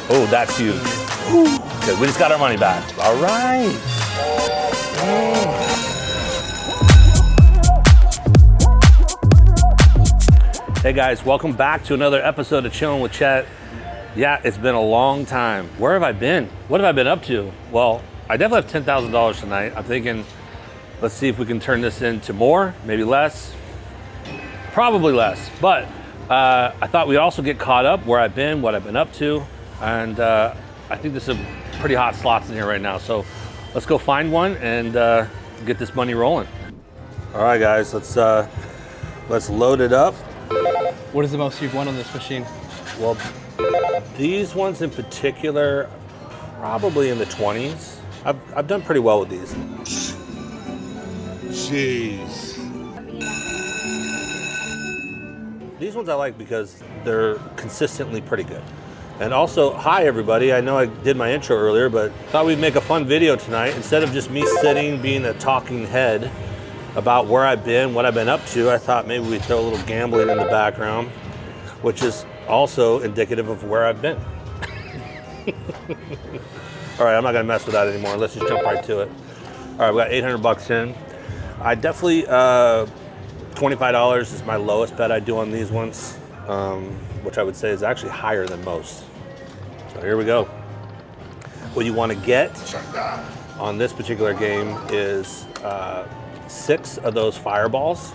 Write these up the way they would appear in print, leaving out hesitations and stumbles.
Oh, that's huge. Okay, we just got our money back. All right. Hey guys, welcome back to another episode of Chillin with Chet. Yeah, it's been a long time. Where have I been? What have I been up to? Well, I definitely have $10,000 tonight. I'm thinking, let's see if we can turn this into more, maybe less. Probably less, but I thought we'd also get caught up where I've been, what I've been up to, and I think there's some pretty hot slots in here right now. So let's go find one and get this money rolling. All right, guys, let's load it up. What is the most you've won on this machine? Well, these ones in particular, probably in the 20s. I've done pretty well with these. Jeez. These ones I like because they're consistently pretty good. And also, hi everybody. I know I did my intro earlier, but thought we'd make a fun video tonight. Instead of just me sitting, being a talking head about where I've been, what I've been up to, I thought maybe we'd throw a little gambling in the background, which is also indicative of where I've been. All right, I'm not gonna mess with that anymore. Let's just jump right to it. All right, we got 800 bucks in. I definitely, $25 is my lowest bet I do on these ones, which I would say is actually higher than most. So here we go. What you wanna get on this particular game is 6 of those fireballs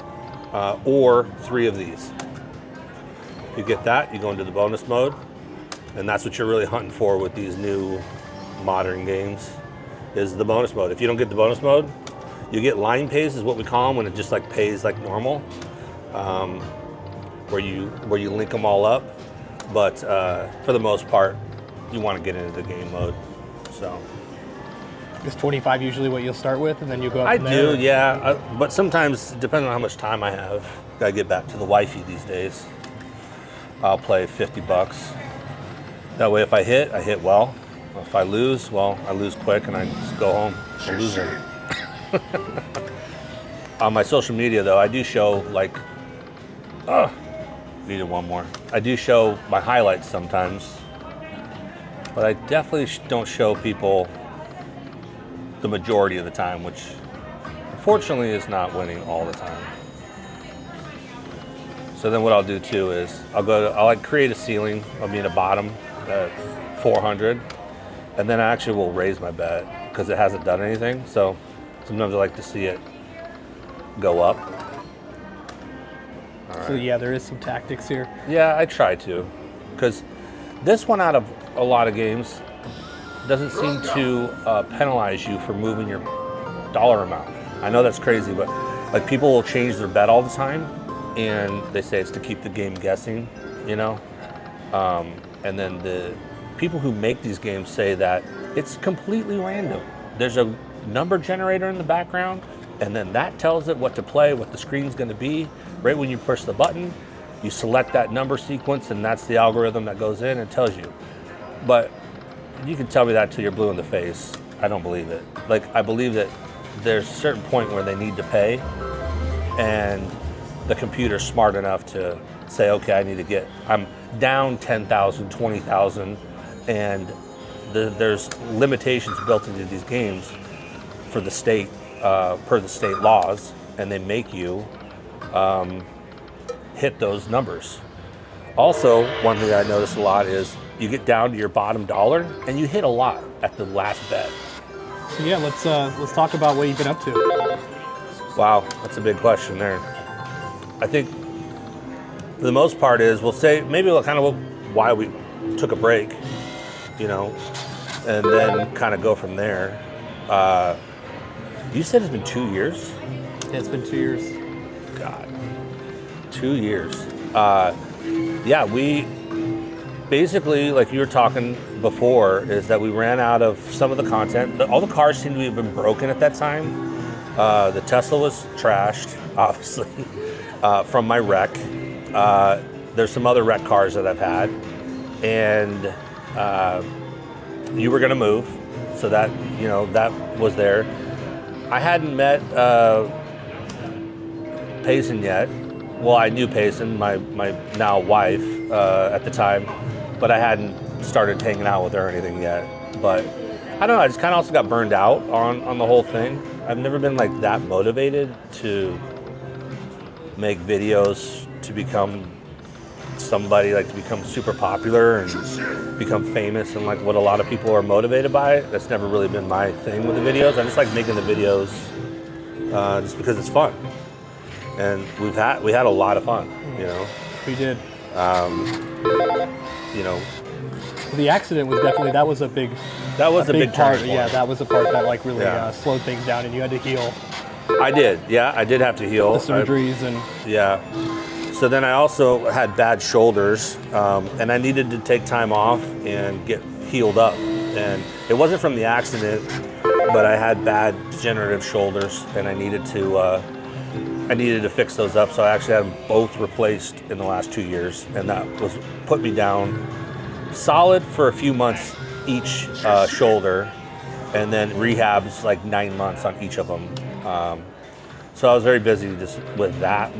or 3 of these. If you get that, you go into the bonus mode, and that's what you're really hunting for with these new modern games, is the bonus mode. If you don't get the bonus mode, you get line pays, is what we call them, when it just like pays like normal, where you link them all up. But for the most part, you want to get into the game mode. So Is 25 usually what you'll start with, and then you go up I from there? do, yeah. But sometimes, depending on how much time I have, gotta get back to the wifey these days. I'll play 50 bucks. That way, if I hit well. If I lose, well, I lose quick and I just go home a loser. On my social media, though, I do show like, needed one more. I do show my highlights sometimes, but I definitely don't show people the majority of the time, which unfortunately is not winning all the time. So then what I'll do too is I'll like create a ceiling. I'll be in a bottom at 400, and then I actually will raise my bet because it hasn't done anything. So sometimes I like to see it go up. All right. So yeah, there is some tactics here. Yeah, I try to, because this one out of a lot of games doesn't seem to penalize you for moving your dollar amount. I know that's crazy, but like people will change their bet all the time, and they say it's to keep the game guessing, you know? And then the people who make these games say that it's completely random. There's a number generator in the background, and then that tells it what to play, what the screen's gonna be. Right when you push the button, you select that number sequence, and that's the algorithm that goes in and tells you. But you can tell me that till you're blue in the face. I don't believe it. Like, I believe that there's a certain point where they need to pay, and the computer's smart enough to say, okay, I'm down 10,000, 20,000, and there's limitations built into these games for the state, per the state laws, and they make you hit those numbers. Also, one thing I notice a lot is you get down to your bottom dollar and you hit a lot at the last bet. So yeah, let's talk about what you've been up to. Wow, that's a big question there. I think for the most part is, we'll say maybe kind of why we took a break, you know, and then kind of go from there. You said it's been 2 years? Yeah, it's been 2 years. God, 2 years. Yeah, we basically, like you were talking before, is that we ran out of some of the content. All the cars seemed to have been broken at that time. The Tesla was trashed, obviously, from my wreck. There's some other wreck cars that I've had, and you were gonna move, so that, you know, that was there. I hadn't met Payson yet. Well, I knew Payson, my now wife, at the time, but I hadn't started hanging out with her or anything yet. But I don't know, I just kind of also got burned out on the whole thing. I've never been like that motivated to make videos to become somebody, like to become super popular and become famous and like what a lot of people are motivated by. That's never really been my thing with the videos. I just like making the videos just because it's fun. And we had a lot of fun, you know. We did. You know, The accident was definitely, that was a big big part. turning Yeah, point. that was the part that like really Yeah. slowed things down, and you had to heal I did have to heal. the surgeries and Yeah. So then I also had bad shoulders, and I needed to take time off and get healed up. And it wasn't from the accident, but I had bad degenerative shoulders, and I needed to fix those up. So I actually had them both replaced in the last 2 years, and that was put me down solid for a few months each shoulder, and then rehabs like 9 months on each of them. So I was very busy just with that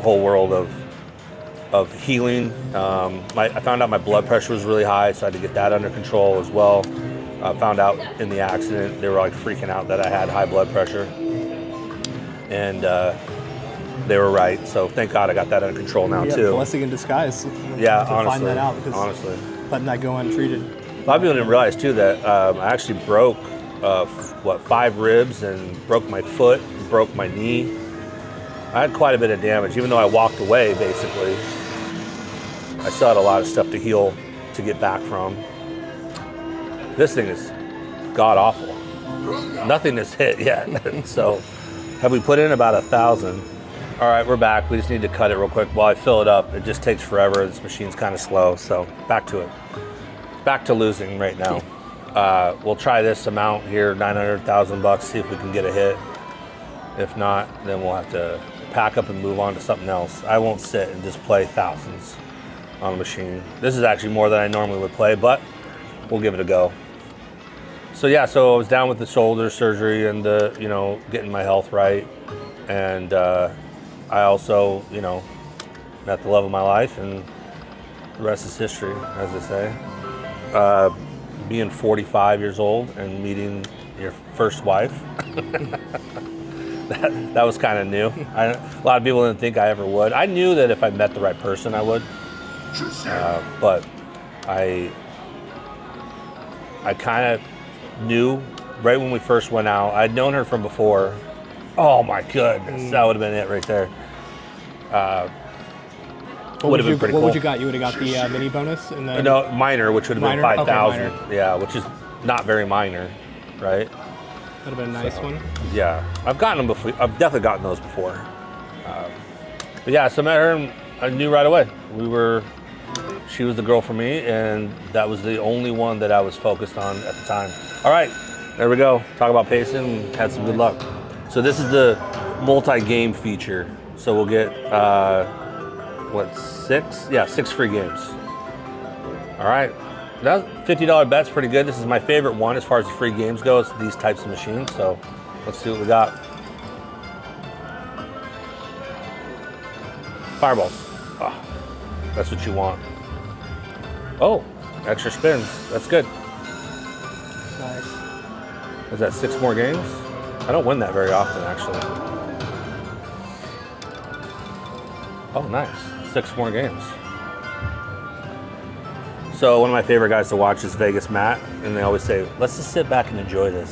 whole world of healing. I found out my blood pressure was really high, so I had to get that under control as well. Found out in the accident, they were like freaking out that I had high blood pressure. And they were right, so thank God I got that under control now too. blessing in disguise. Yeah, to honestly, find that out, because honestly. letting that go untreated. A lot of people didn't realize too that I actually broke 5 ribs and broke my foot, broke my knee. I had quite a bit of damage, even though I walked away basically. I still had a lot of stuff to heal, to get back from. This thing is god awful. Nothing has hit yet. So have we put in about 1,000? All right, we're back. We just need to cut it real quick while I fill it up. It just takes forever. This machine's kind of slow, so back to it. Back to losing right now. We'll try this amount here, 900,000 bucks, see if we can get a hit. If not, then we'll have to pack up and move on to something else. I won't sit and just play thousands on a machine. This is actually more than I normally would play, but we'll give it a go. So yeah, so I was down with the shoulder surgery and the, getting my health right. And I also, met the love of my life, and the rest is history, as they say. Being 45 years old and meeting your first wife, that was kind of new. A lot of people didn't think I ever would. I knew that if I met the right person, I would. But I kind of knew right when we first went out. I'd known her from before. Oh my goodness, that would have been it right there. Would have been pretty cool. What would you got? You would have got the mini bonus? And then No, minor, which would have been Minor? Okay, 5,000. minor. Yeah, which is not very minor, right? Would have been a nice one. Yeah, I've gotten them before. I've definitely gotten those before. But yeah, so I met her and I knew right away. She was the girl for me, and that was the only one that I was focused on at the time. All right, there we go. Talk about pacing. Had some good luck. So this is the multi-game feature. So we'll get 6? Yeah, 6 free games. All right. That $50 bet's pretty good. This is my favorite one as far as the free games go. It's these types of machines. So let's see what we got. Fireballs. Oh, that's what you want. Oh, extra spins. That's good. Nice. Is that 6 more games? I don't win that very often, actually. Oh, nice. 6 more games. So one of my favorite guys to watch is Vegas Matt, and they always say, let's just sit back and enjoy this.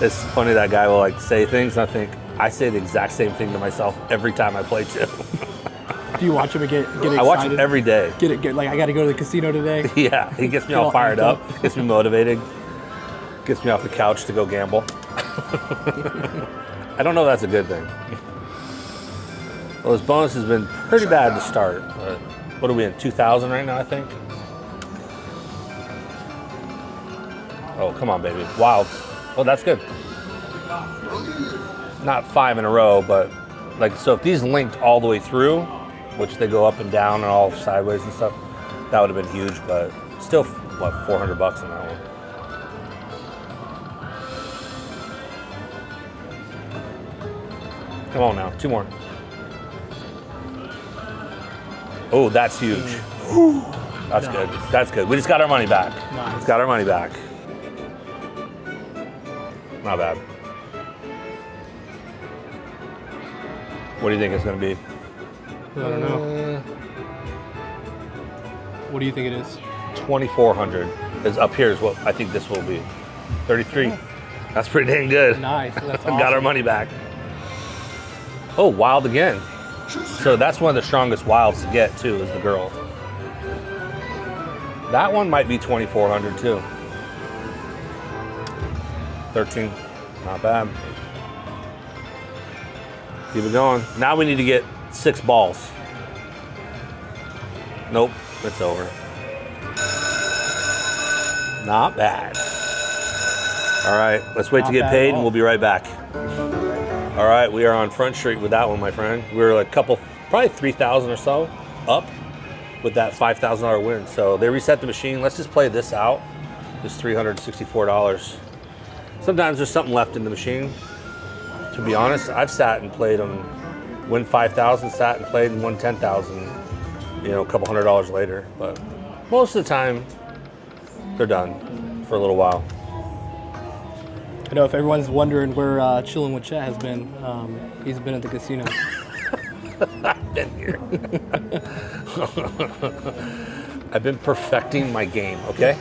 It's funny, that guy will like say things, and I say the exact same thing to myself every time I play too. Do you watch him and get excited? I watch him every day. Get like, I got to go to the casino today. Yeah, he gets me all fired up, gets me motivated, gets me off the couch to go gamble. I don't know if that's a good thing. Well, this bonus has been pretty bad to start. But what are we in, 2,000 right now, I think? Oh, come on, baby. Wilds. Oh, that's good. Not 5 in a row, but so if these linked all the way through, which they go up and down and all sideways and stuff, that would have been huge, but still, what, $400 on that one. Come on now, 2 more. Oh, that's huge. That's good. That's good. We just got our money back. Nice. Just got our money back. Not bad. What do you think it's going to be? I don't know. What do you think it is? 2,400 is up here is what I think this will be. 33. That's pretty dang good. Nice. That's awesome. Got our money back. Oh, wild again. So that's one of the strongest wilds to get too, is the girl. That one might be 2,400 too. 13. Not bad. Keep it going. Now we need to get 6 balls. Nope, it's over. Not bad. All right, let's wait to get paid and we'll be right back. All right, we are on Front Street with that one, my friend. We were a couple, probably 3,000 or so up with that $5,000 win. So they reset the machine. Let's just play this out. This $364. Sometimes there's something left in the machine. To be honest, I've sat and played them, win 5,000, sat and played and won 10,000, you know, a couple $100 later. But most of the time, they're done for a little while. I know if everyone's wondering where Chillin with Chet has been, he's been at the casino. I've been here. I've been perfecting my game, okay?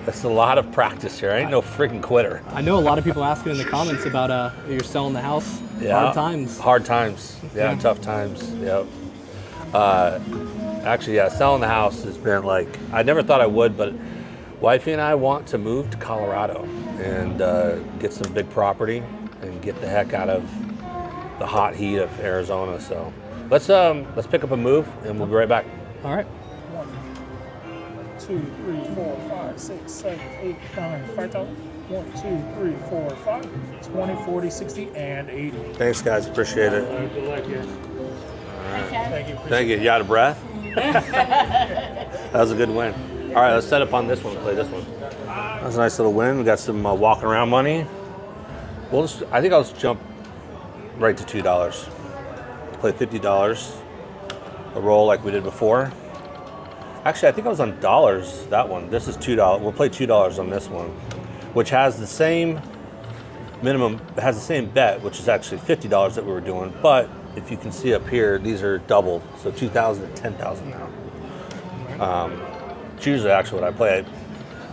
That's a lot of practice here. I ain't no freaking quitter. I know a lot of people asking in the comments about you're selling the house. Yeah. Hard times. Hard times. Yeah, tough times. Yep. Actually, yeah, selling the house has been like, I never thought I would, but wifey and I want to move to Colorado and get some big property and get the heck out of the hot heat of Arizona. So let's pick up a move and we'll be right back. All right. 1, 2, 3, 4, 5, 6, 7, 8, 9, 5,000. 1, 2, 3, 4, 5, 20, 40, 60, and 80. Thanks, guys. Appreciate it. Good luck, yeah. Thank you. Thank you. You out of breath? That was a good win. All right, let's set up on this one. Play this one. That's a nice little win. We got some walking around money. I think I'll just jump right to $2. Play $50. A roll like we did before. Actually, I think I was on dollars, that one. This is $2. We'll play $2 on this one, which has the same minimum, has the same bet, which is actually $50 that we were doing. But if you can see up here, these are doubled. So 2,000 to 10,000 now. It's usually actually what I play.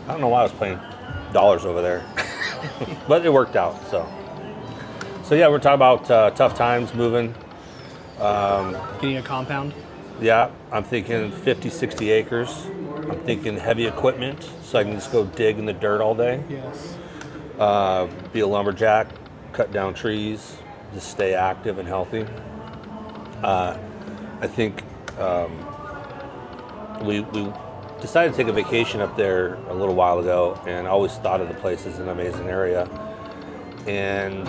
I don't know why I was playing dollars over there, but it worked out. So yeah, we're talking about tough times, moving. Getting a compound. Yeah, I'm thinking 50, 60 acres. I'm thinking heavy equipment, so I can just go dig in the dirt all day. Yes. Be a lumberjack, cut down trees, just stay active and healthy. I think we decided to take a vacation up there a little while ago, and I always thought of the place as an amazing area, and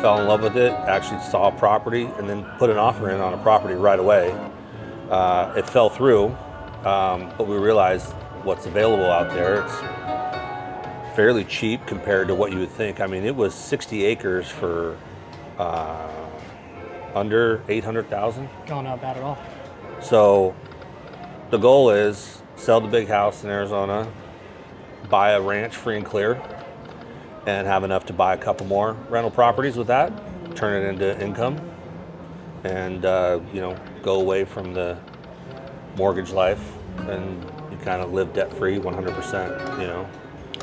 fell in love with it. Actually saw a property and then put an offer in on a property right away. It fell through, but we realized what's available out there. It's fairly cheap compared to what you would think. I mean, it was 60 acres for under 800,000. Oh, not bad at all. So the goal is sell the big house in Arizona, buy a ranch free and clear, and have enough to buy a couple more rental properties with that, turn it into income, and go away from the mortgage life, and you kind of live debt free 100%.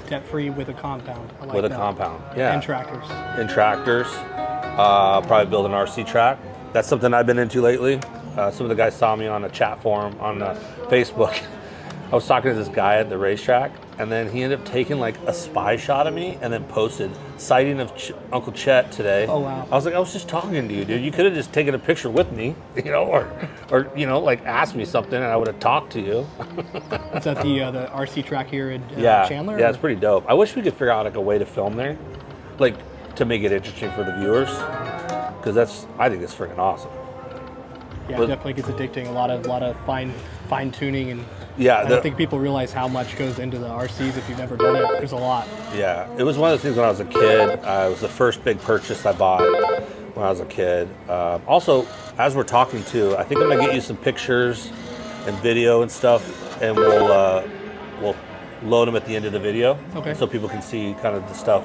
Debt free with a compound. I like With a that. compound, yeah. And tractors. And tractors. Probably build an RC track. That's something I've been into lately. Some of the guys saw me on a chat forum on Facebook. I was talking to this guy at the racetrack, and then he ended up taking like a spy shot of me and then posted sighting of Uncle Chet today. Oh, wow. I was like, I was just talking to you, dude. You could have just taken a picture with me, or like asked me something and I would have talked to you. Is that the RC track here in Yeah, Chandler? yeah, or? it's pretty dope. I wish we could figure out like a way to film there, like to make it interesting for the viewers, because I think it's freaking awesome. Yeah, But- it definitely gets addicting. A lot of fine tuning, and Yeah, I don't think people realize how much goes into the RCs if you've never done it. There's a lot. Yeah, it was one of those things when I was a kid. It was the first big purchase I bought when I was a kid. Also, as we're talking too, I think I'm gonna get you some pictures and video and stuff, and we'll load them at the end of the video, Okay. so people can see kind of the stuff.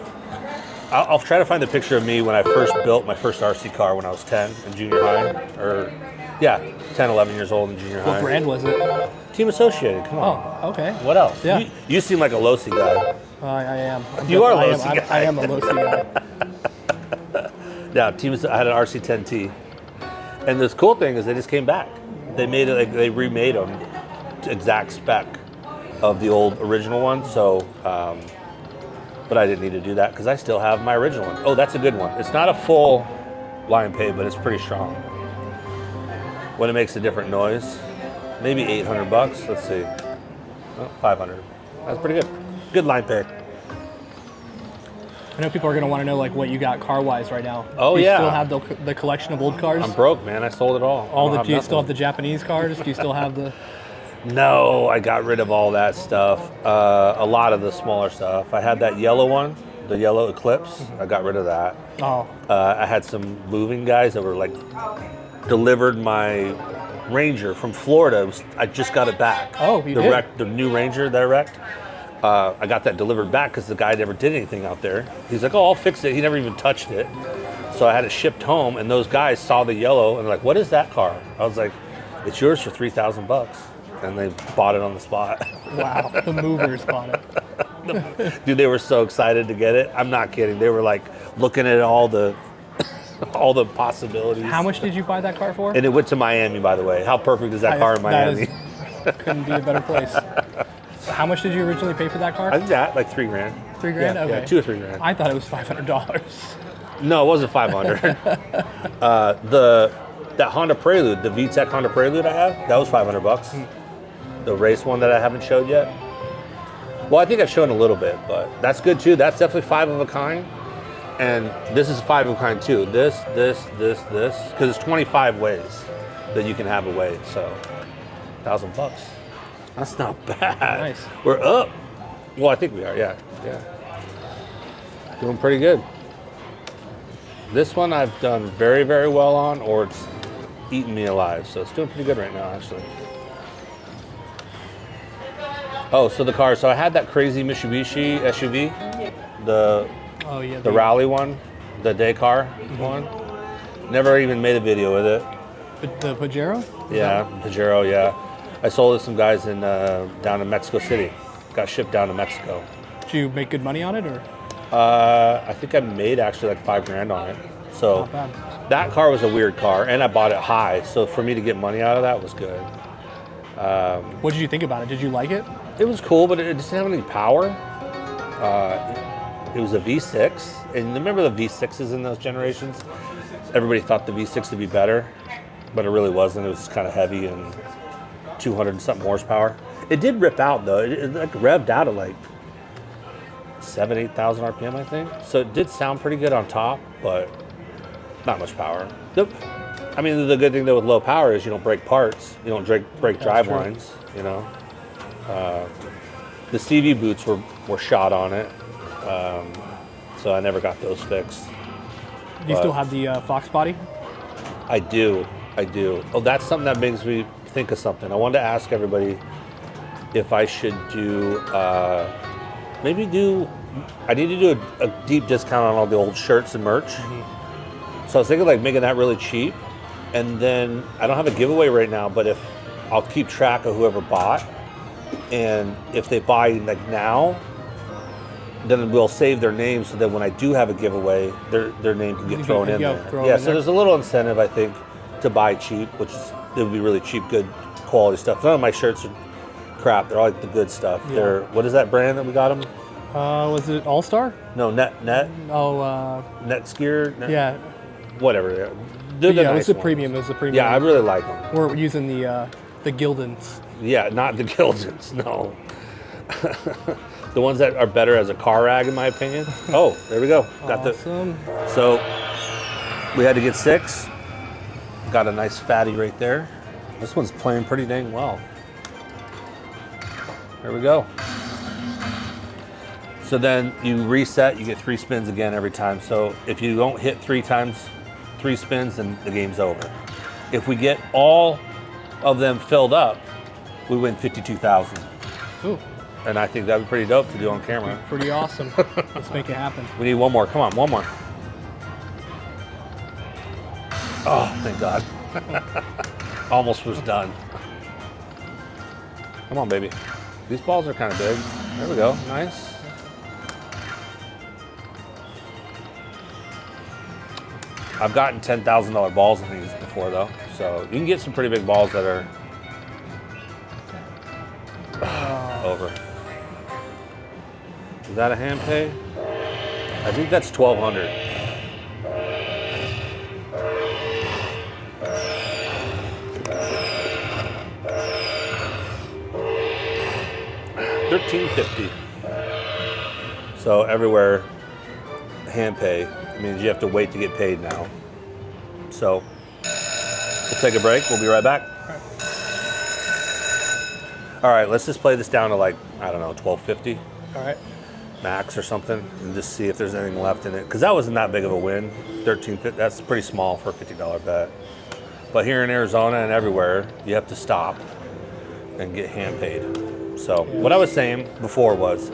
I'll try to find the picture of me when I first built my first RC car when I was 10 in junior high, or 10, 11 years old in junior high. What brand was it? Team Associated, come on. Oh, okay. What else? Yeah. You seem like a Losi guy. I am. You are a I am, Losi guy. I am a Losi guy. Yeah, I had an RC10T. And this cool thing is they just came back. They made it, like, they remade them to exact spec of the old original one. So, but I didn't need to do that because I still have my original one. Oh, that's a good one. It's not a full Lion Pay, but it's pretty strong. When it makes a different noise, maybe 800 bucks. Let's see, 500. That's pretty good. Good Lion Pay. I know people are going to want to know like what you got car-wise right now. Oh, do you yeah. still have the collection of old cars? I'm broke, man. I sold it all. Do you still have the Japanese cars? Do you still have the... No, I got rid of all that stuff. A lot of the smaller stuff. I had that yellow one, the yellow Eclipse. I got rid of that. Oh, I had some moving guys that were like delivered my Ranger from Florida. I just got it back. Oh, you did? The new Ranger that I wrecked. I got that delivered back because the guy never did anything out there. He's like, "Oh, I'll fix it." He never even touched it. So I had it shipped home, and those guys saw the yellow and they're like, "What is that car?" I was like, "It's yours for $3,000." And they bought it on the spot. wow. The movers bought it. Dude, they were so excited to get it. I'm not kidding. They were like looking at all the possibilities. How much did you buy that car for? And it went to Miami, by the way. How perfect is that car in Miami? Couldn't be a better place. So how much did you originally pay for that car? I think that like $3 grand. $3 grand? Yeah, Okay. yeah, $2 or $3 grand. I thought it was $500. No, it wasn't 500. That Honda Prelude, the VTEC Honda Prelude I have, that was 500 bucks. The race one that I haven't showed yet. Well, I think I've shown a little bit, but that's good too. That's definitely 5 of a kind. And this is 5 of a kind too. This, because it's 25 ways that you can have a way. So, $1,000. That's not bad. Nice. We're up. Well, I think we are. Yeah. Doing pretty good. This one I've done very, very well on, or it's eaten me alive. So it's doing pretty good right now, actually. Oh, so the car. So I had that crazy Mitsubishi SUV, the rally one, the day car one. Never even made a video with it. The Pajero? Yeah, Pajero. Yeah, I sold it to some guys in down in Mexico City. Got shipped down to Mexico. Did you make good money on it, or? I think I made actually like $5 grand on it. So Not bad. that car was a weird car, and I bought it high. So for me to get money out of that was good. What did you think about it? Did you like it? It was cool, but it didn't have any power. It was a V6, and remember the V6s in those generations? Everybody thought the V6 would be better, but it really wasn't. It was kind of heavy and 200 and something horsepower. It did rip out though. It like revved out at like 7,000, 8,000 RPM, I think. So it did sound pretty good on top, but not much power. I mean, the good thing though with low power is you don't break parts. You don't break drive lines, you know. The CV boots were shot on it, so I never got those fixed. Do you still have the Fox body? I do. Oh, that's something that makes me think of something. I wanted to ask everybody if I should do, I need to do a deep discount on all the old shirts and merch. Mm-hmm. So I was thinking like making that really cheap, and then I don't have a giveaway right now, but if I'll keep track of whoever bought, and if they buy like now, then we'll save their name so that when I do have a giveaway, their name can get thrown in there. Yeah, so there's a little incentive I think to buy cheap, which is it would be really cheap, good quality stuff. None of my shirts are crap. They're all like the good stuff. Yeah. They're what is that brand that we got them? Was it All Star? No, Net. Oh, Net Skier. yeah. Whatever. They're the Yeah, nice it was a ones. premium. It was a premium. Yeah, I really like them. We're using the Gildans. Yeah, not the Gildans, no. The ones that are better as a car rag, in my opinion. Oh, there we go. Got Awesome. So we had to get 6. Got a nice fatty right there. This one's playing pretty dang well. There we go. So then you reset, you get 3 spins again every time. So if you don't hit 3 spins, then the game's over. If we get all of them filled up, we win 52,000. Ooh, And I think that'd be pretty dope to do on camera. pretty awesome. Let's make it happen. We need one more. Come on, one more. Oh, thank God. Almost was done. Come on, baby. These balls are kind of big. There we go. Nice. I've gotten $10,000 balls in these before, though. So you can get some pretty big balls that are over. Is that a hand pay? I think that's 1,200. $13.50. So everywhere, hand pay means you have to wait to get paid now. So we'll take a break. We'll be right back. All right, let's just play this down to like, I don't know, 1250 All right. max or something, and just see if there's anything left in it. Because that wasn't that big of a win. 13.50. That's pretty small for a $50 bet. But here in Arizona and everywhere, you have to stop and get hand paid. So what I was saying before was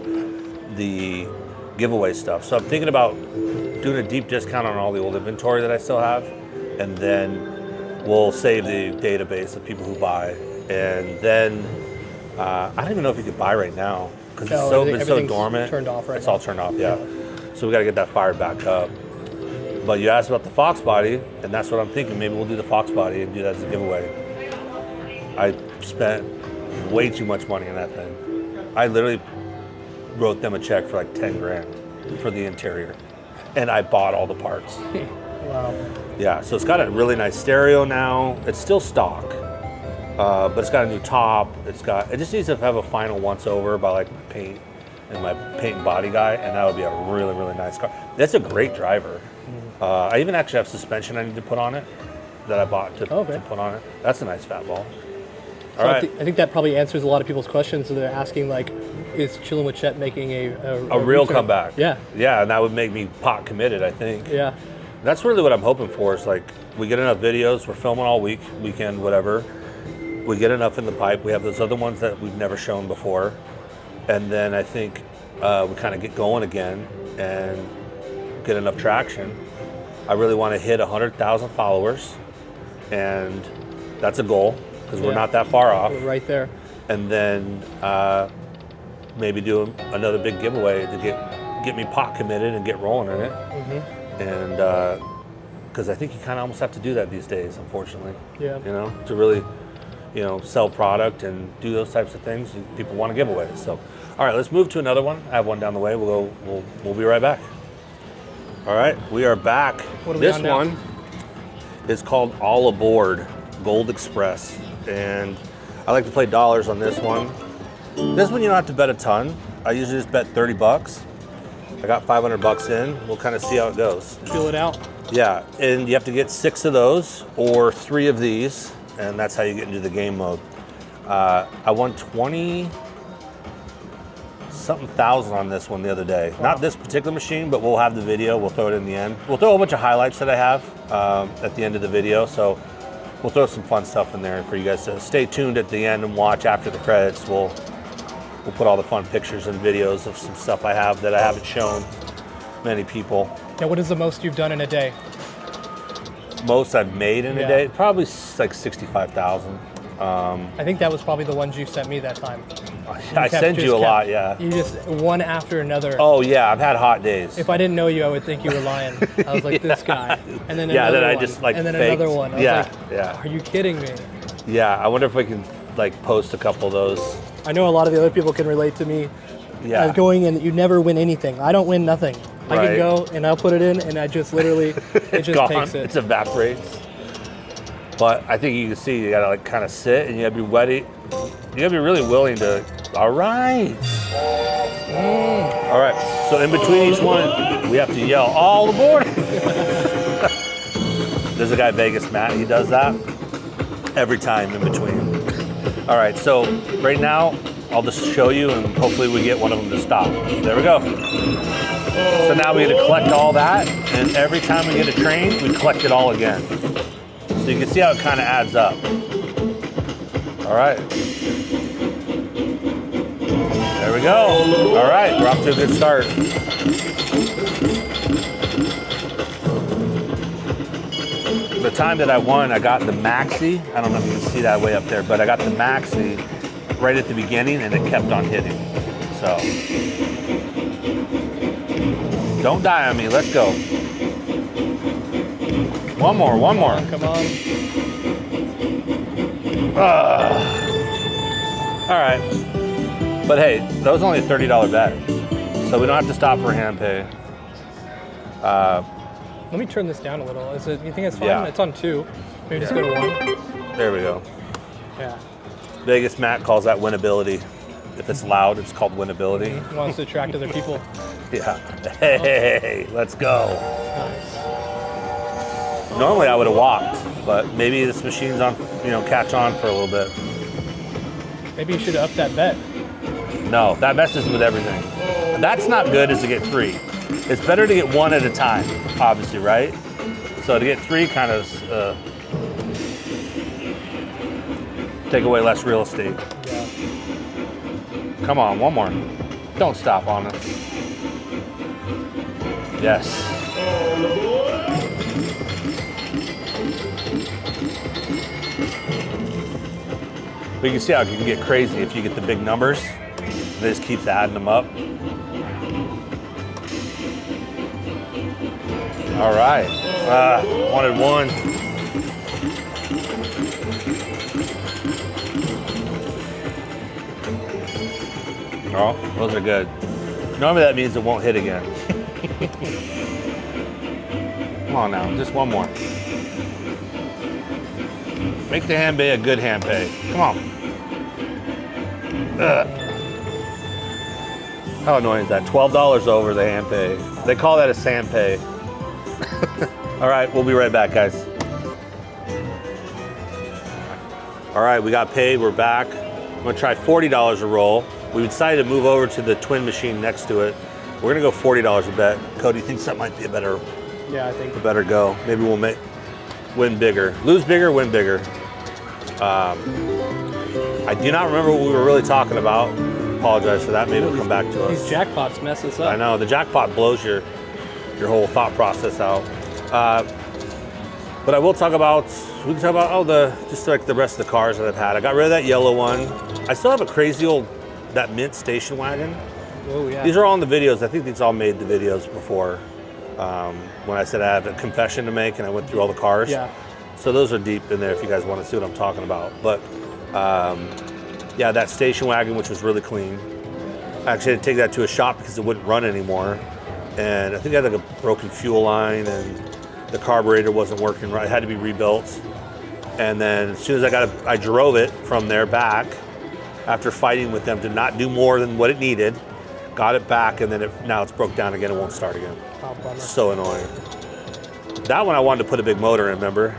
the giveaway stuff. So I'm thinking about doing a deep discount on all the old inventory that I still have, and then we'll save the database of people who buy. And then I don't even know if you could buy right now because it's so everything's dormant. turned off right It's now. all turned off, yeah. So we got to get that fired back up. But you asked about the Fox body, and that's what I'm thinking. Maybe we'll do the Fox body and do that as a giveaway. I spent way too much money on that thing. I literally wrote them a check for like 10 grand for the interior, and I bought all the parts. Wow. Yeah, so it's got a really nice stereo now. It's still stock, but it's got a new top. It just needs to have a final once over by like my paint and my paint and body guy, and that would be a really, really nice car. That's a great driver. I even actually have suspension I need to put on it that I bought to put on it. That's a nice fat ball. All right. I think that probably answers a lot of people's questions. So they're asking, like, is Chillin with Chet making a real return? comeback? Yeah. Yeah, and that would make me pot committed, I think. Yeah. That's really what I'm hoping for. Is like we get enough videos. We're filming all week, weekend, whatever. We get enough in the pipe. We have those other ones that we've never shown before, and then I think we kind of get going again and get enough traction. I really want to hit 100,000 followers, and that's a goal because we're not that far off. We're right there. And then maybe do another big giveaway to get me pot committed and get rolling in it. And because I think you kind of almost have to do that these days, unfortunately. Yeah. You know, to really, sell product and do those types of things, people want to giveaways. So, all right, let's move to another one. I have one down the way. We'll be right back. All right, we are back. What are we This on now? one is called All Aboard Gold Express, and I like to play dollars on this one. This one you don't have to bet a ton. I usually just bet 30 bucks. I got 500 bucks in. We'll kind of see how it goes. Feel it out. Yeah, and you have to get 6 of those or 3 of these, and that's how you get into the game mode. I won 20-something thousand on this one the other day. Wow. Not this particular machine, but we'll have the video. We'll throw it in the end. We'll throw a bunch of highlights that I have at the end of the video, so we'll throw some fun stuff in there for you guys to stay tuned at the end and watch after the credits. We'll put all the fun pictures and videos of some stuff I have that I haven't shown many people. Yeah, what is the most you've done in a day? Most I've made in a day, probably like 65,000. I think that was probably the ones you sent me that time. I send you a lot, yeah. You just one after another. Oh yeah, I've had hot days. If I didn't know you, I would think you were lying. I was like, this guy, and then yeah, another then I one, just like and then faked. another one. I was like, are you kidding me? Yeah, I wonder if we can like post a couple of those. I know a lot of the other people can relate to me. Going in, you never win anything. I don't win nothing. I can go and I'll put it in, and I just literally it just gone. takes it. It evaporates. But I think you can see you gotta like kind of sit and you gotta be ready. You gotta be really willing to. All right. All right. So in between each one, we have to yell all aboard. There's a guy in Vegas, Matt. He does that every time in between. All right. So right now, I'll just show you, and hopefully we get one of them to stop. There we go. So now we get to collect all that, and every time we get a train, we collect it all again. So you can see how it kind of adds up. All right. There we go. All right, we're off to a good start. The time that I won, I got the maxi. I don't know if you can see that way up there, but I got the maxi right at the beginning and it kept on hitting. So, don't die on me, let's go. One more. Come on. All right. But hey, that was only a $30 bet. So we don't have to stop for hand pay. Let me turn this down a little. Is it? You think it's fine? Yeah. It's on 2. Maybe just go to 1. There we go. Yeah. Vegas Matt calls that winnability. If it's loud, it's called winnability. He wants to attract other people. Yeah. Hey, let's go. Nice. Normally I would have walked, but maybe this machine's on, catch on for a little bit. Maybe you should have upped that bet. No, that messes with everything. That's not good is to get 3. It's better to get 1 at a time, obviously, right? So to get 3 kind of take away less real estate. Yeah. Come on, one more. Don't stop on us. Yes. But you can see how it can get crazy if you get the big numbers. It just keeps adding them up. All right. Wanted 1. Oh, those are good. Normally that means it won't hit again. Come on now, just 1 more. Make the hand pay a good hand pay. Come on. Ugh. How annoying is that? $12 over the hand pay. They call that a sand pay. All right, we'll be right back, guys. All right, we got paid, we're back. I'm gonna try $40 a roll. We decided to move over to the twin machine next to it. We're gonna go $40 a bet. Cody thinks that might be a better go. Maybe we'll win bigger. Lose bigger, win bigger. I do not remember what we were really talking about. Apologize for that. Maybe it'll come back to us. These jackpots mess us up. I know, the jackpot blows your whole thought process out. But I will talk about, just like the rest of the cars that I've had. I got rid of that yellow one. I still have a crazy old, that mint station wagon. Oh yeah. These are all in the videos. I think these all made the videos before. When I said I had a confession to make and I went through all the cars. Yeah. So those are deep in there if you guys want to see what I'm talking about. But yeah, that station wagon, which was really clean. I actually had to take that to a shop because it wouldn't run anymore. And I think I had like a broken fuel line and the carburetor wasn't working right. It had to be rebuilt. And then as soon as I drove it from there back after fighting with them to not do more than what it needed, got it back, and then now it's broke down again. It won't start again. Oh, bummer. So annoying. That one I wanted to put a big motor in, remember?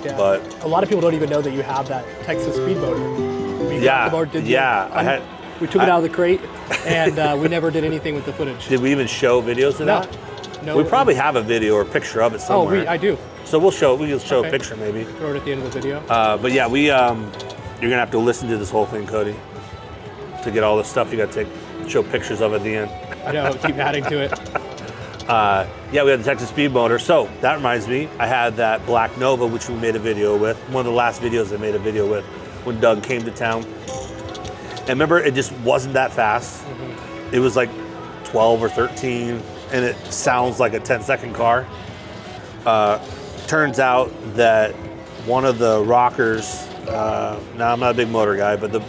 Yeah. But a lot of people don't even know that you have that Texas speed motor. We took it out of the crate, and we never did anything with the footage. Did we even show videos of that? No. We probably have a video or a picture of it somewhere. I do. So we'll show a picture maybe. Throw it at the end of the video. But yeah, you're gonna have to listen to this whole thing, Cody, to get all this stuff. You gotta show pictures of it at the end. I know, keep adding to it. Yeah, we had the Texas speed motor. So that reminds me, I had that Black Nova, which we made a video with. One of the last videos I made a video with when Doug came to town. And remember, it just wasn't that fast. Mm-hmm. It was like 12 or 13, and it sounds like a 10-second car. Turns out that one of the rockers, now I'm not a big motor guy, but the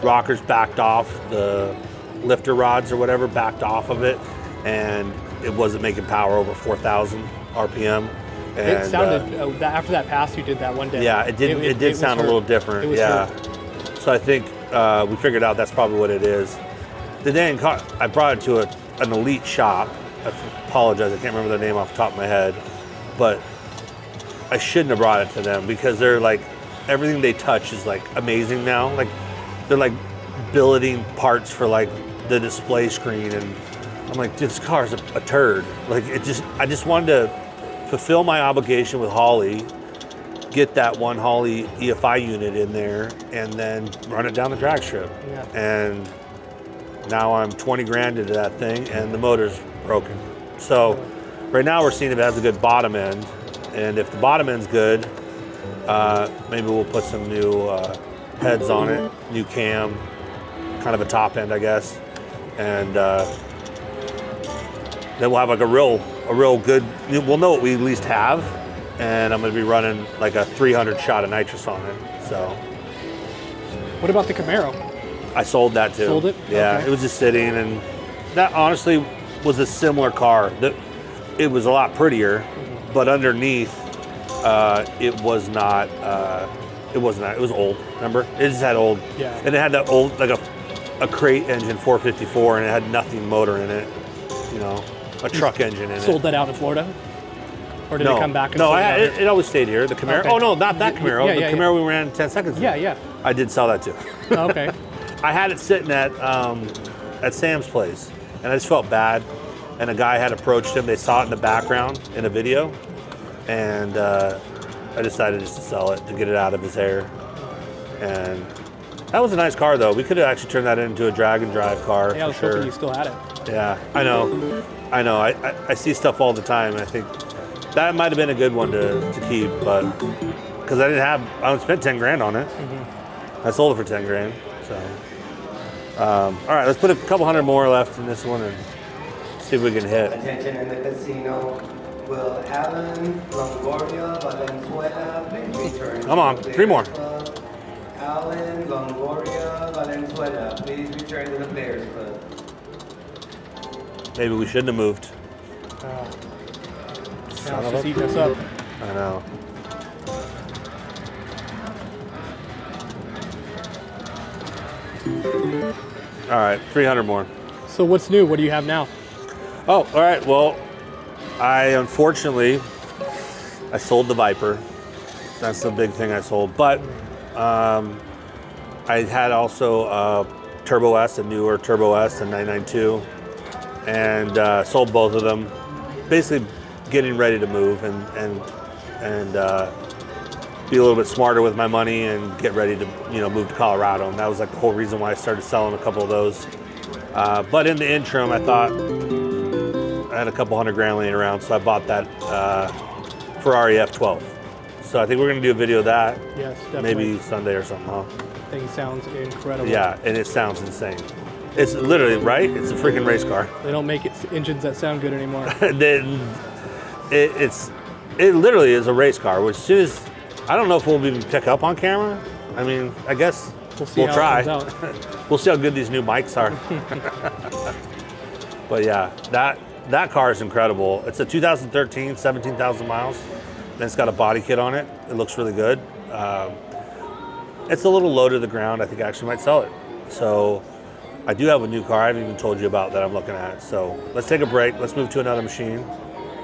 rockers backed off, the lifter rods or whatever backed off of it, and it wasn't making power over 4,000 RPM. And, it sounded, after that pass you did that one day. Yeah, it did sound a little different. Yeah. So I think we figured out that's probably what it is. The dang car, I brought it to an elite shop. I apologize, I can't remember their name off the top of my head, but I shouldn't have brought it to them because they're like, everything they touch is like amazing now. Like they're like billeting parts for like the display screen, and I'm like, dude, this car's a turd. Like I just wanted to fulfill my obligation with Holly, get that one Holly EFI unit in there, and then run it down the drag strip. Yeah. And Now I'm 20 grand into that thing and the motor's broken. So right now we're seeing if it has a good bottom end. And if the bottom end's good, maybe we'll put some new heads on it, new cam, kind of a top end, I guess. And then we'll have like a real good, we'll know what we at least have. And I'm gonna be running like a 300 shot of nitrous on it, so. What about the Camaro? I sold that too. Sold it? Yeah, Okay. it was just sitting, and that honestly was a similar car. It was a lot prettier, but underneath, it was not. It was not. It was old. Remember? It just had old. Yeah. And it had that old, like a crate engine 454, and it had nothing motor in it. You know, a truck engine in it. Sold that out in Florida? Or did it come back? And No, sold it out here? it always stayed here. The Camaro. Okay. Oh no, not that Camaro. Yeah, the Camaro we ran 10 seconds ago. Yeah. I did sell that too. Oh, okay. I had it sitting at Sam's place, and I just felt bad. And a guy had approached him. They saw it in the background in a video, and I decided just to sell it to get it out of his hair. And that was a nice car, though. We could have actually turned that into a drag and drive car. Yeah, I was for hoping sure. you still had it. Yeah, I know. I see stuff all the time, and I think that might have been a good one to keep, but because I spent 10 grand on it. I sold it for 10 grand. So, all right, let's put a couple hundred more left in this one and see if we can hit. Attention in the casino. Will Alan Longoria Valenzuela please return? Come on, to the 3 more. Players Club? Alan Longoria Valenzuela, please return to the Players Club. Maybe we shouldn't have moved. Now Son it's of just a- eating us up. I know. All right, 300 more. So what's new? What do you have now? Oh, all right. Well, I sold the Viper. That's the big thing I sold. But I had also a Turbo S, a newer Turbo S, a 992, and sold both of them. Basically, getting ready to move and be a little bit smarter with my money and get ready to move to Colorado. And that was like the whole reason why I started selling a couple of those. But in the interim, I thought I had a couple $100 grand laying around, so I bought that Ferrari F12. So I think we're gonna do a video of that. Yes, definitely. Maybe Sunday or something, huh? Thing sounds incredible. Yeah, and it sounds insane. It's literally, right? It's a freaking race car. They don't make engines that sound good anymore. It literally is a race car, which as soon as, I don't know if we'll even pick up on camera. I mean, I guess We'll try. It comes out. We'll see how good these new mics are. But yeah, that car is incredible. It's a 2013, 17,000 miles. Then it's got a body kit on it. It looks really good. It's a little low to the ground. I think I actually might sell it. So I do have a new car I haven't even told you about that I'm looking at. So let's take a break. Let's move to another machine.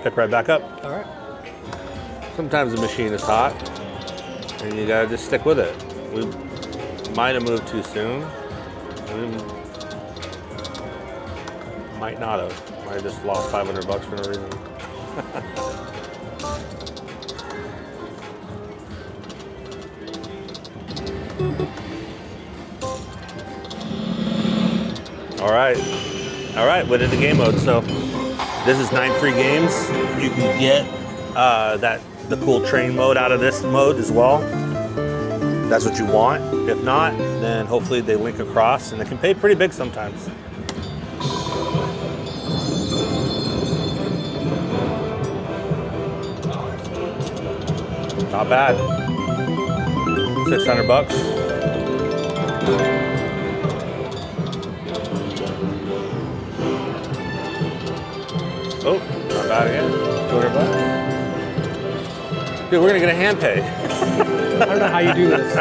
Pick right back up. All right. Sometimes the machine is hot and you gotta just stick with it. We might have moved too soon. We might not have. Might have just lost $500 for no reason. All right, went into game mode. So this is 9 free games. You can get the cool train mode out of this mode as well. That's what you want. If not, then hopefully they link across, and they can pay pretty big sometimes. Not bad. $600. Oh, not bad again. $200. Dude, we're gonna get a hand pay. I don't know how you do this.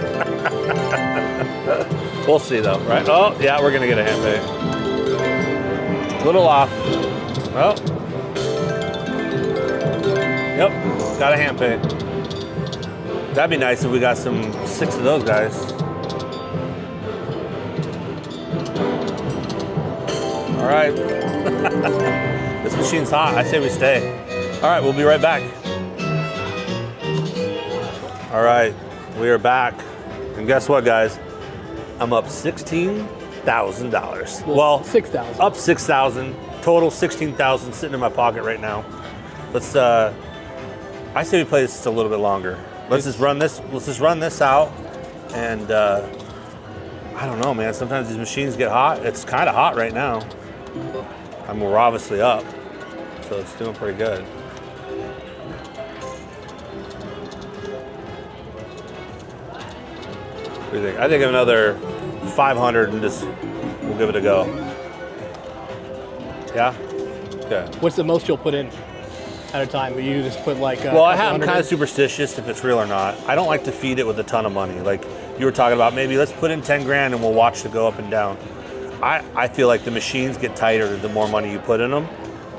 We'll see though, right? Oh, yeah, we're gonna get a hand pay. A little off. Oh. Yep, got a hand pay. That'd be nice if we got 6 of those guys. All right. This machine's hot. I say we stay. All right, we'll be right back. All right, we are back. And guess what, guys? I'm up 16 $6,000. Well, 6,000. Up 6,000. Total 16,000 sitting in my pocket right now. Let's. I say we play this just a little bit longer. Let's just run this. Let's just run this out, and I don't know, man. Sometimes these machines get hot. It's kind of hot right now. I mean, we're obviously up, so it's doing pretty good. What do you think? I think another 500 and just we'll give it a go. Yeah? Okay. What's the most you'll put in at a time? You just put like. Well, I'm kind of superstitious if it's real or not. I don't like to feed it with a ton of money. Like you were talking about, maybe let's put in 10 grand and we'll watch it go up and down. I feel like the machines get tighter the more money you put in them,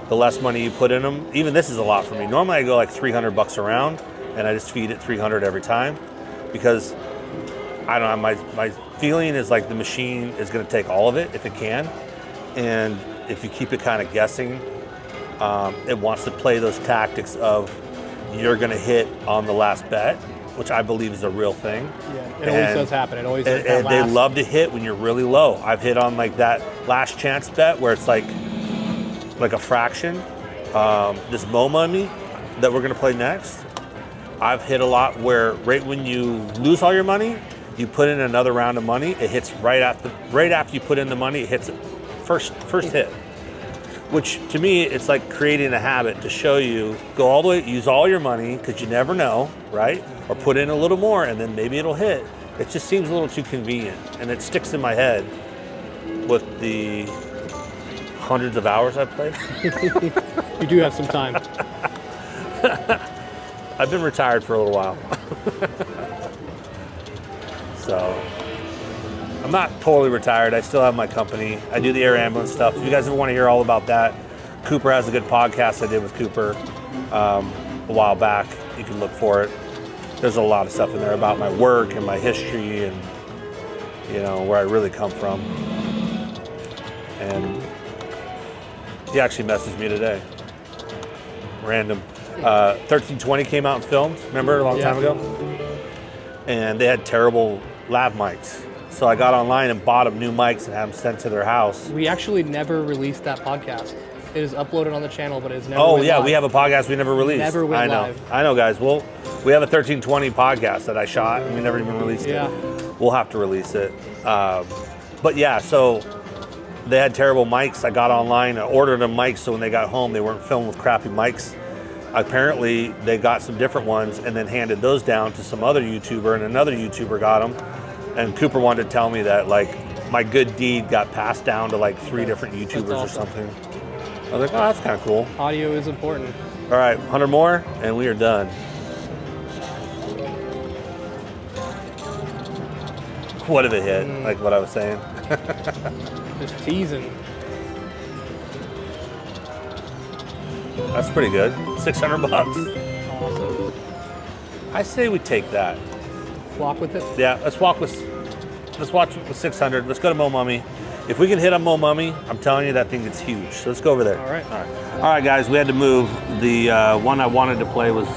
the less money you put in them. Even this is a lot for me. Normally I go like 300 bucks a round and I just feed it 300 every time because I don't know, my feeling is like the machine is going to take all of it if it can. And if you keep it kind of guessing, it wants to play those tactics of you're going to hit on the last bet, which I believe is a real thing. Yeah, it always does happen. It always does. And they love to hit when you're really low. I've hit on like that last chance bet where it's like a fraction. This Mo Mummy that we're going to play next, I've hit a lot where right when you lose all your money, you put in another round of money. It hits right after you put in the money. It hits it first hit. Which to me, it's like creating a habit to show you, go all the way, use all your money, because you never know, right? Or put in a little more and then maybe it'll hit. It just seems a little too convenient. And it sticks in my head with the hundreds of hours I've played. You do have some time. I've been retired for a little while. So, I'm not totally retired. I still have my company. I do the air ambulance stuff. If you guys ever want to hear all about that, Cooper has a good podcast I did with Cooper a while back. You can look for it. There's a lot of stuff in there about my work and my history and, you know, where I really come from. And he actually messaged me today. Random. 1320 came out and filmed, remember, a long time ago? And they had terrible lav mics. So I got online and bought them new mics and had them sent to their house. We actually never released that podcast. It is uploaded on the channel, but it's never. Oh went yeah, live. We have a podcast we never released. Never went live. I know, guys. Well, we have a 1320 podcast that I shot and we never even released it. We'll have to release it. But yeah, so they had terrible mics. I got online, I ordered them mics, so when they got home, they weren't filmed with crappy mics. Apparently, they got some different ones and then handed those down to some other YouTuber, and another YouTuber got them. And Cooper wanted to tell me that like my good deed got passed down to like 3 different YouTubers or something. I was like, oh, that's kind of cool. Audio is important. All right, 100 more, and we are done. What if it hit? Like what I was saying. Just teasing. That's pretty good. 600 bucks. Awesome. I say we take that. Walk with it. Yeah, let's watch with 600. Let's go to Mo Mummy. If we can hit on Mo Mummy, I'm telling you that thing gets huge. So let's go over there. All right. All right, guys. We had to move. The one I wanted to play was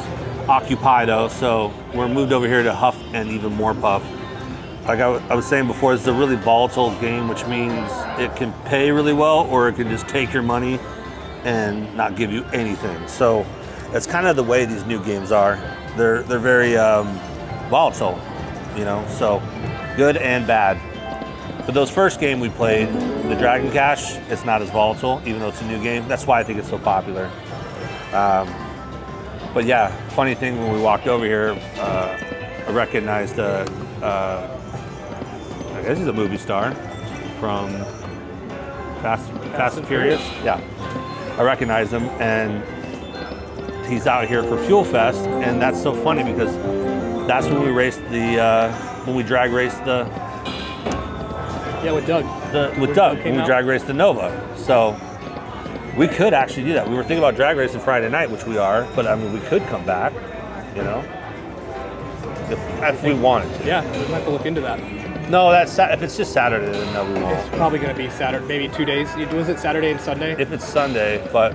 Occupido, so we're moved over here to Huff and Even More Puff. Like I was saying before, it's a really volatile game, which means it can pay really well, or it can just take your money and not give you anything. So that's kind of the way these new games are. They're very volatile, you know, so good and bad. But those first game we played, the Dragon Cash, it's not as volatile, even though it's a new game. That's why I think it's so popular. But yeah, funny thing, when we walked over here, I recognized, I guess he's a movie star from Fast and Furious. Yeah, I recognized him, and he's out here for Fuel Fest, and that's so funny because that's when we raced when we drag raced the. Yeah, with Doug. With Doug, when we drag raced the Nova. So we could actually do that. We were thinking about drag racing Friday night, which we are, but I mean, we could come back, you know, if we wanted to. Yeah, we'd have to look into that. No, if it's just Saturday, then no, we won't. It's probably going to be Saturday, maybe 2 days. Was it Saturday and Sunday? If it's Sunday, but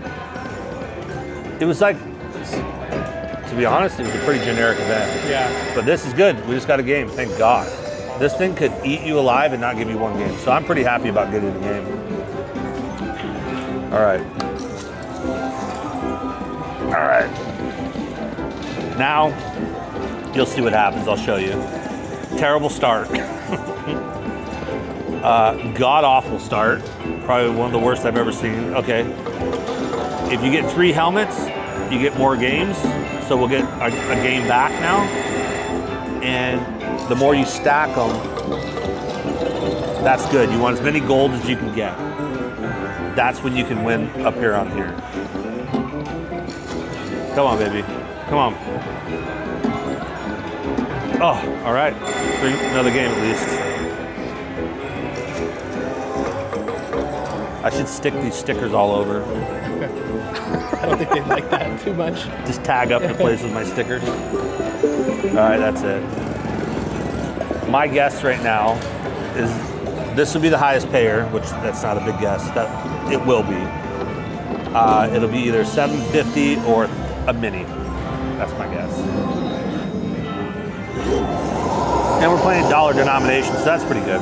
it was like, to be honest, it was a pretty generic event. Yeah. But this is good. We just got a game, thank God. This thing could eat you alive and not give you one game. So I'm pretty happy about getting the game. All right. All right. Now, you'll see what happens. I'll show you. Terrible start. God-awful start. Probably one of the worst I've ever seen. Okay. If you get 3 helmets, you get more games. So we'll get a game back now. And the more you stack them, that's good. You want as many gold as you can get. That's when you can win up here on here. Come on, baby. Come on. Oh, all right. Another game at least. I should stick these stickers all over. I don't think they'd like that too much. Just tag up the place with my stickers. All right, that's it. My guess right now is this will be the highest payer, which that's not a big guess. That it will be. It'll be either $750 or a mini. That's my guess. And we're playing dollar denomination, so that's pretty good.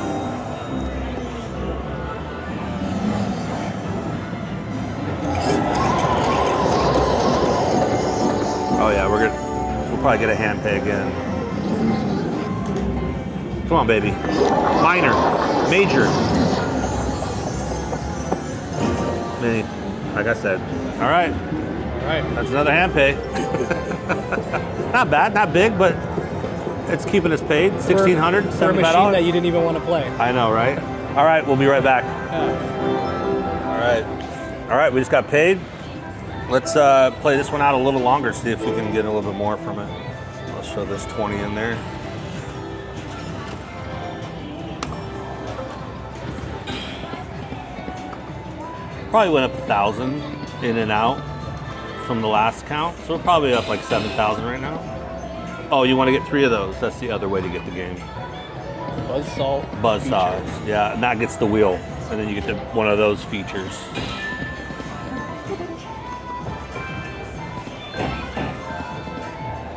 Oh yeah, we'll probably get a hand pay again. Come on, baby. Minor, major. Mini, like I said. All right. All right. That's another hand pay. Not bad, not big, but it's keeping us paid. $1,600, $75. For a machine that you didn't even want to play. I know, right? All right, we'll be right back. All right, we just got paid. Let's play this one out a little longer, see if we can get a little bit more from it. I'll show this 20 in there. Probably went up 1,000 in and out from the last count. So we're probably up like 7,000 right now. Oh, you want to get 3 of those. That's the other way to get the game. Buzzsaws. Yeah, and that gets the wheel. And then you get one of those features.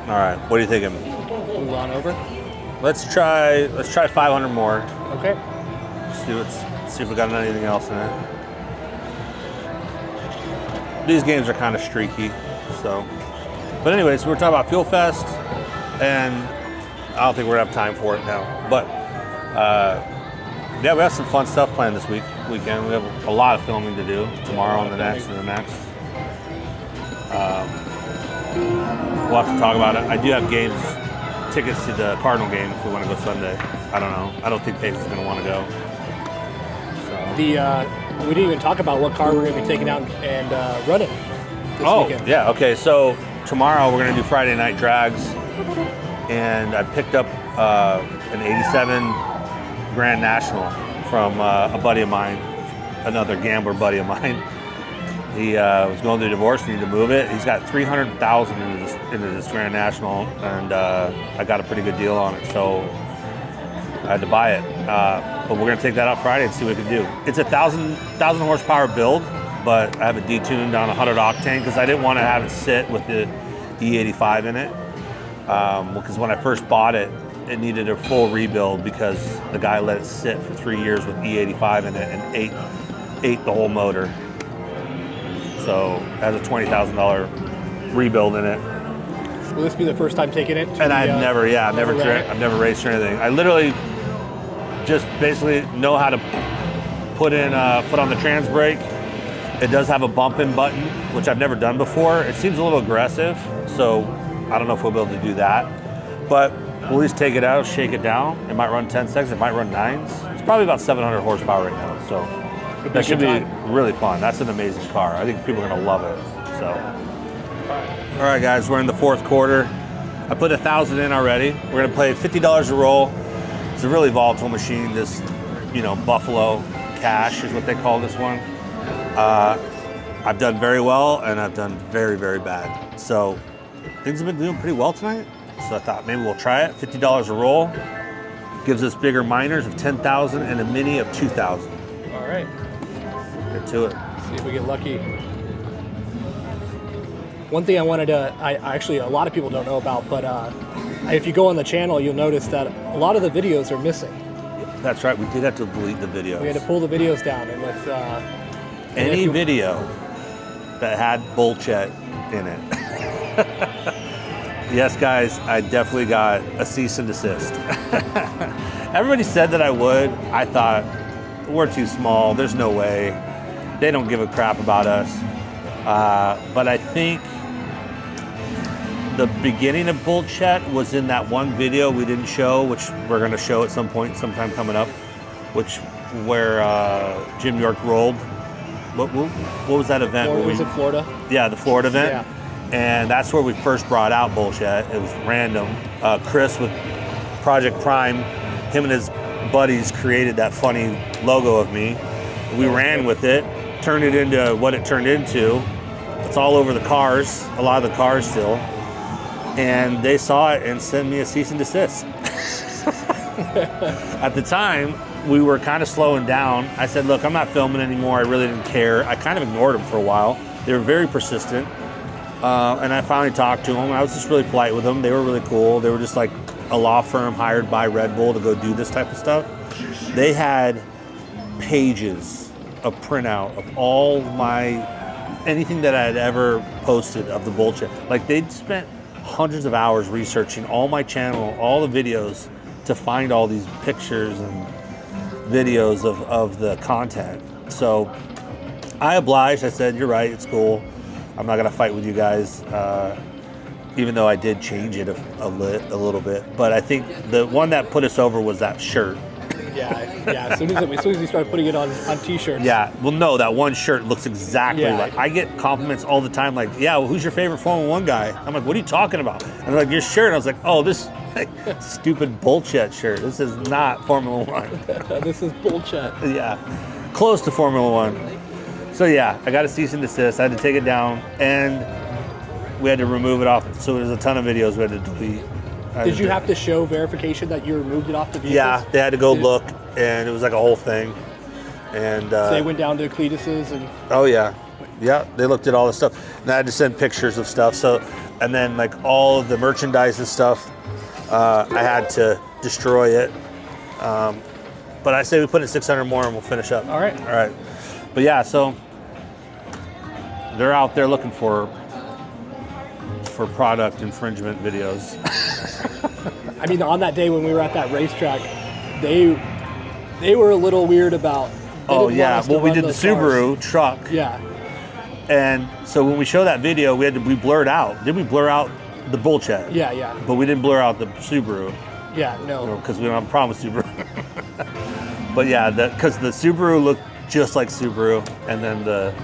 All right, what are you thinking? Move on over. Let's try 500 more. Okay. See if we got anything else in it. These games are kind of streaky, so. But anyways, we're talking about Fuel Fest, and I don't think we're gonna have time for it now. But yeah, we have some fun stuff planned this weekend. We have a lot of filming to do tomorrow and the next and the next. We'll have to talk about it. I do have tickets to the Cardinal game if we want to go Sunday. I don't know. I don't think Pace is going to want to go. So. We didn't even talk about what car we're going to be taking out and running this weekend. Yeah. Okay. So tomorrow we're going to do Friday night drags, and I picked up an '87 Grand National from a buddy of mine, another gambler buddy of mine. He was going through a divorce, needed to move it. He's got $300,000 into this Grand National, and I got a pretty good deal on it, so I had to buy it. But we're gonna take that out Friday and see what we can do. It's a 1,000 horsepower build, but I have it detuned on 100 octane because I didn't want to have it sit with the E85 in it. Because when I first bought it, it needed a full rebuild because the guy let it sit for 3 years with E85 in it and ate the whole motor. So it has a $20,000 rebuild in it. Will this be the first time taking it? And I've never raced or anything. I literally just basically know how to put on the trans brake. It does have a bump in button, which I've never done before. It seems a little aggressive, so I don't know if we'll be able to do that. But we'll at least take it out, shake it down. It might run 10 seconds, it might run 9s. It's probably about 700 horsepower right now, so that should be really fun. That's an amazing car. I think people are gonna love it, so. All right, guys, we're in the 4th quarter. I put 1,000 in already. We're gonna play $50 a roll. It's a really volatile machine. This, Buffalo Cash is what they call this one. I've done very well, and I've done very, very bad. So things have been doing pretty well tonight. So I thought maybe we'll try it. $50 a roll gives us bigger minors of 10,000 and a mini of 2,000. All right. Get to it. See if we get lucky. One thing I wanted to, actually a lot of people don't know about, but if you go on the channel, you'll notice that a lot of the videos are missing. That's right. We did have to delete the videos. We had to pull the videos down, and with any video that had Uncle Chet in it. Yes, guys, I definitely got a cease and desist. Everybody said that I would. I thought, we're too small. There's no way. They don't give a crap about us. But I think the beginning of Uncle Chet was in that one video we didn't show, which we're going to show at some point, sometime coming up, where Jim York rolled. What was that event? Florida, was it Florida? Yeah, the Florida event. Yeah. And that's where we first brought out Uncle Chet. It was random. Chris with Project Prime, him and his buddies created that funny logo of me. We ran with it, turned it into what it turned into. It's all over the cars, a lot of the cars still. And they saw it and sent me a cease and desist. At the time, we were kind of slowing down. I said, look, I'm not filming anymore. I really didn't care. I kind of ignored them for a while. They were very persistent. And I finally talked to them. I was just really polite with them. They were really cool. They were just like a law firm hired by Red Bull to go do this type of stuff. They had pages of printout of all anything that I had ever posted of the Uncle Chet. Like, they'd spent hundreds of hours researching all my channel, all the videos, to find all these pictures and videos of the content. So I obliged. I said, you're right, it's cool. I'm not gonna fight with you guys, even though I did change it a little bit. But I think the one that put us over was that shirt. Yeah. As soon as we started putting it on T-shirts. Yeah. Well, no, that one shirt looks exactly like. I get compliments all the time, like, "Yeah, well, who's your favorite Formula One guy?" I'm like, "What are you talking about?" And they're like, "Your shirt." And I was like, "Oh, this stupid Uncle Chet shirt. This is not Formula One." This is Uncle Chet. Yeah, close to Formula One. So yeah, I got a cease and desist. I had to take it down, and we had to remove it off. So there's a ton of videos we had to delete. Did you have to show verification that you removed it off the vehicles? Yeah, they had to go look, and it was like a whole thing. And so they went down to Cletus's and. Oh yeah, they looked at all the stuff, and I had to send pictures of stuff. So, and then like all of the merchandise and stuff, I had to destroy it. But I say we put in 600 more, and we'll finish up. All right. But yeah, so they're out there looking for product infringement videos. I mean, on that day when we were at that racetrack, they were a little weird about. Oh yeah, well, we did the Subaru truck. Yeah. And so when we show that video, we blurred out. Did we blur out the Uncle Chet? Yeah. But we didn't blur out the Subaru. Yeah, no. Because we don't have a problem with Subaru. But yeah, because the Subaru looked just like Subaru, and then the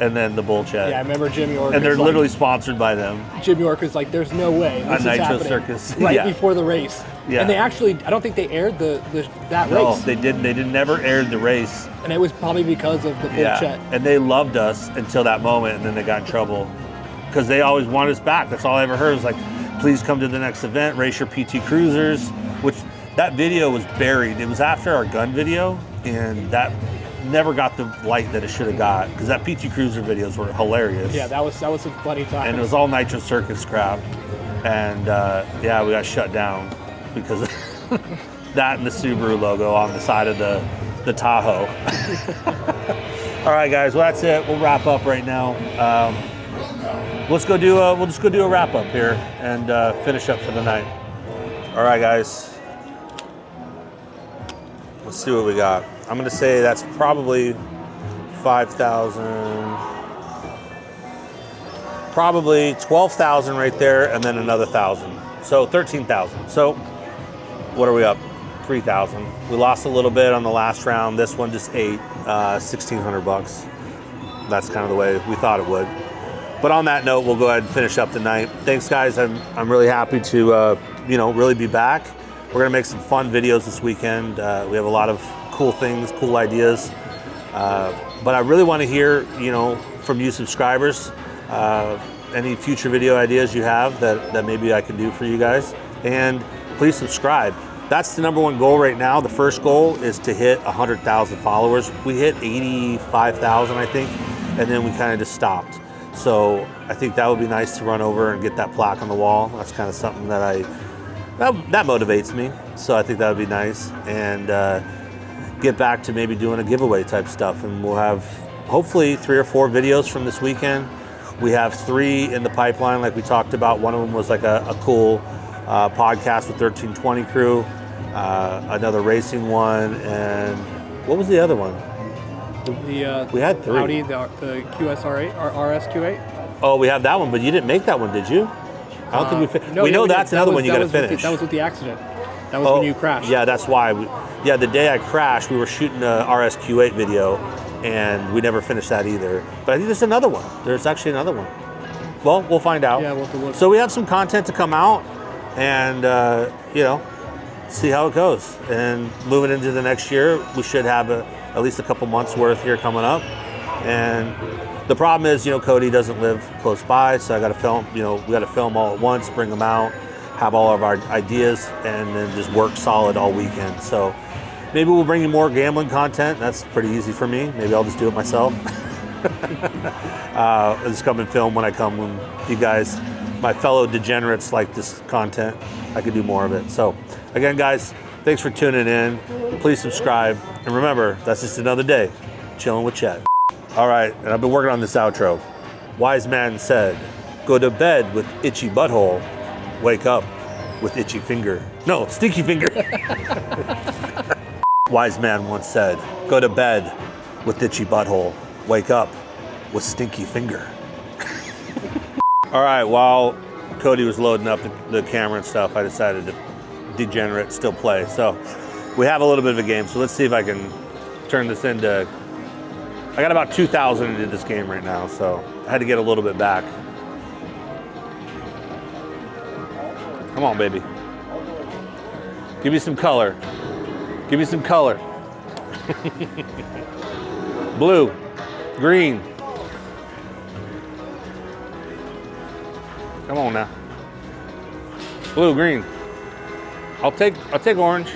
Uncle Chet. Yeah, I remember Jim York. And they're literally sponsored by them. Jim York is like, "There's no way this is Nitro happening." Circus. Right before the race. Yeah. And they actually, I don't think they aired that race. No, they didn't. They never aired the race. And it was probably because of the Uncle Chet. And they loved us until that moment, and then they got in trouble because they always wanted us back. That's all I ever heard was like, "Please come to the next event, race your PT Cruisers," which that video was buried. It was after our gun video, and that never got the light that it should have got because that PT Cruiser videos were hilarious. Yeah, that was a funny time. And it was all Nitro Circus crap. And yeah, we got shut down because of that and the Subaru logo on the side of the Tahoe. All right, guys, well, that's it. We'll wrap up right now. We'll just go do a wrap up here and finish up for the night. All right, guys. Let's see what we got. I'm gonna say that's probably 5,000, probably 12,000 right there, and then another 1,000. So 13,000. So what are we up? 3,000. We lost a little bit on the last round. This one just ate $1,600. That's kind of the way we thought it would. But on that note, we'll go ahead and finish up the night. Thanks, guys. I'm really happy to really be back. We're gonna make some fun videos this weekend. We have a lot of cool things, cool ideas. But I really want to hear, from you subscribers, any future video ideas you have that maybe I can do for you guys. And please subscribe. That's the number one goal right now. The first goal is to hit 100,000 followers. We hit 85,000, I think, and then we kind of just stopped. So I think that would be nice to run over and get that plaque on the wall. That's kind of something that that motivates me. So I think that would be nice. And get back to maybe doing a giveaway type stuff. And we'll have hopefully 3 or 4 videos from this weekend. We have 3 in the pipeline, like we talked about. One of them was like a cool podcast with 1320 crew, another racing one, and what was the other one? We had 3. Audi, the QSR8 or RSQ8. Oh, we have that one, but you didn't make that one, did you? I don't think we finished. We know that's another one you got to finish. That was with the accident. That was when you crashed. Yeah, that's why. The day I crashed, we were shooting a RSQ8 video, and we never finished that either. But I think there's another one. There's actually another one. Well, we'll find out. Yeah, we'll have to look. So we have some content to come out, and see how it goes. And moving into the next year, we should have at least a couple months worth here coming up. And the problem is, Cody doesn't live close by, so I got to film. We got to film all at once, bring them out, have all of our ideas, and then just work solid all weekend. So maybe we'll bring you more gambling content. That's pretty easy for me. Maybe I'll just do it myself. I'll just come and film when I come. When you guys, my fellow degenerates, like this content, I could do more of it. So again, guys, thanks for tuning in. Please subscribe. And remember, that's just another day chilling with Chet. All right, and I've been working on this outro. Wise man said, go to bed with itchy butthole, wake up with itchy finger. No, stinky finger. Wise man once said, go to bed with itchy butthole, wake up with stinky finger. All right, while Cody was loading up the camera and stuff, I decided to degenerate, still play. So we have a little bit of a game, so let's see if I can turn this into, I got about 2,000 into this game right now, so I had to get a little bit back. Come on, baby. Give me some color. Give me some color. Blue, green. Come on now. Blue, green. I'll take orange.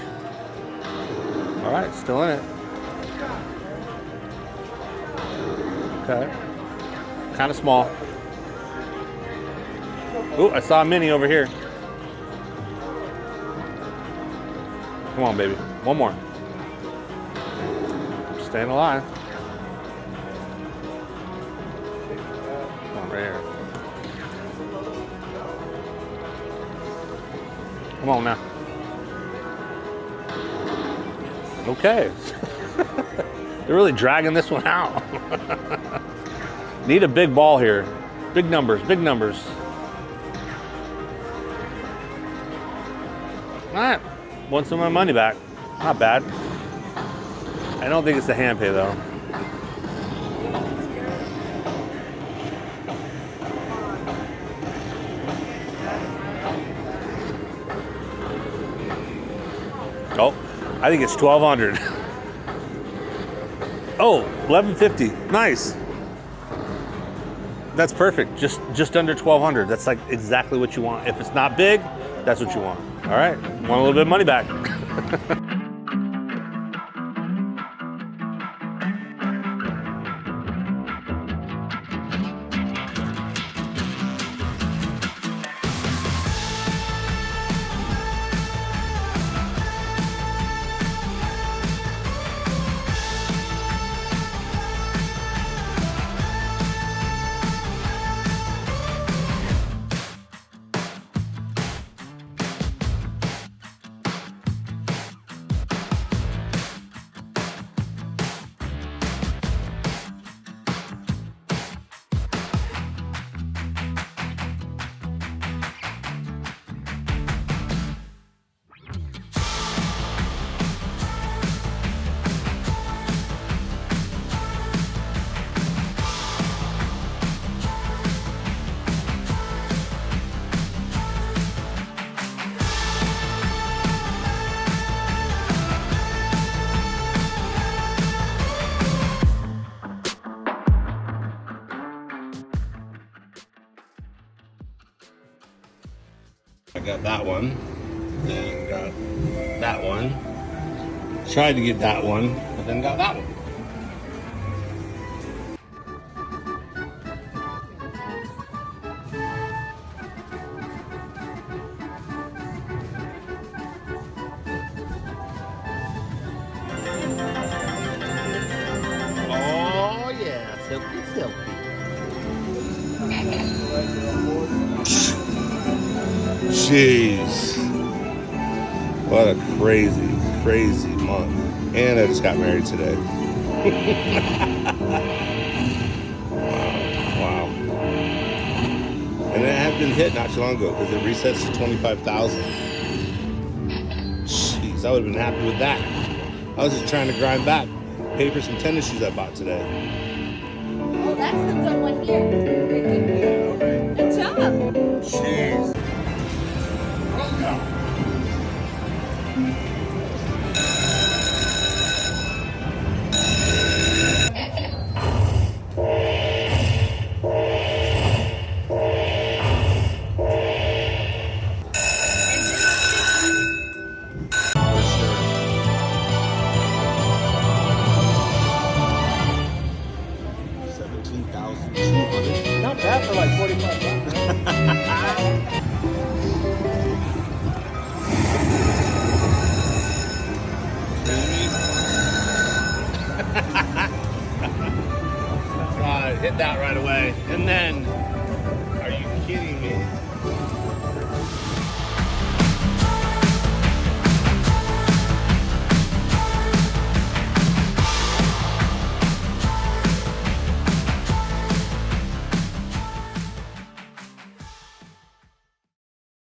All right, still in it. Okay. Kind of small. Ooh, I saw a mini over here. Come on, baby. One more. I'm staying alive. Come on, right here. Come on now. Okay. They're really dragging this one out. Need a big ball here. Big numbers, big numbers. All right. Want some of my money back. Not bad. I don't think it's the hand pay though. Oh, I think it's 1,200. Oh, 1,150. Nice. That's perfect. Just under 1,200. That's like exactly what you want. If it's not big, that's what you want. All right. Want a little bit of money back. I got that one, and got that one. Tried to get that one, but then got that one. Jeez. What a crazy, crazy month. And I just got married today. Wow. And it had been hit not too long ago because it resets to 25,000. Jeez, I would have been happy with that. I was just trying to grind back, pay for some tennis shoes I bought today. Oh, that's the good one here. Good job. Jeez. Not bad for like 45 Hit that right away. And then